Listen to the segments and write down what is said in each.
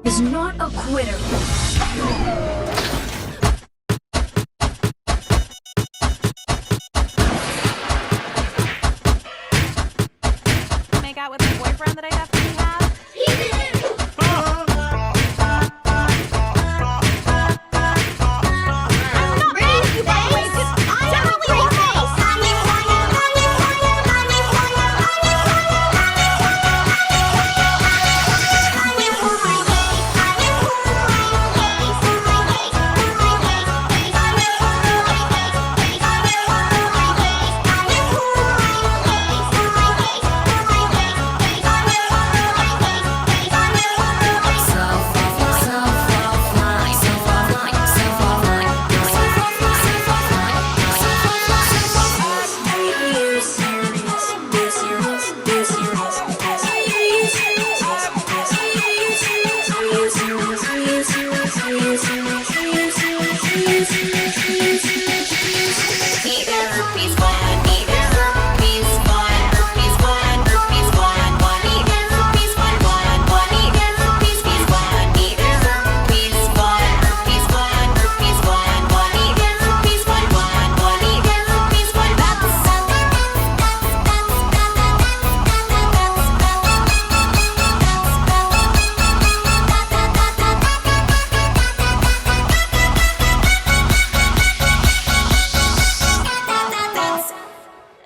Is not a quitter. Make out with my boyfriend that I definitely have.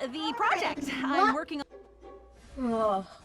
The project I'm working on. Oh.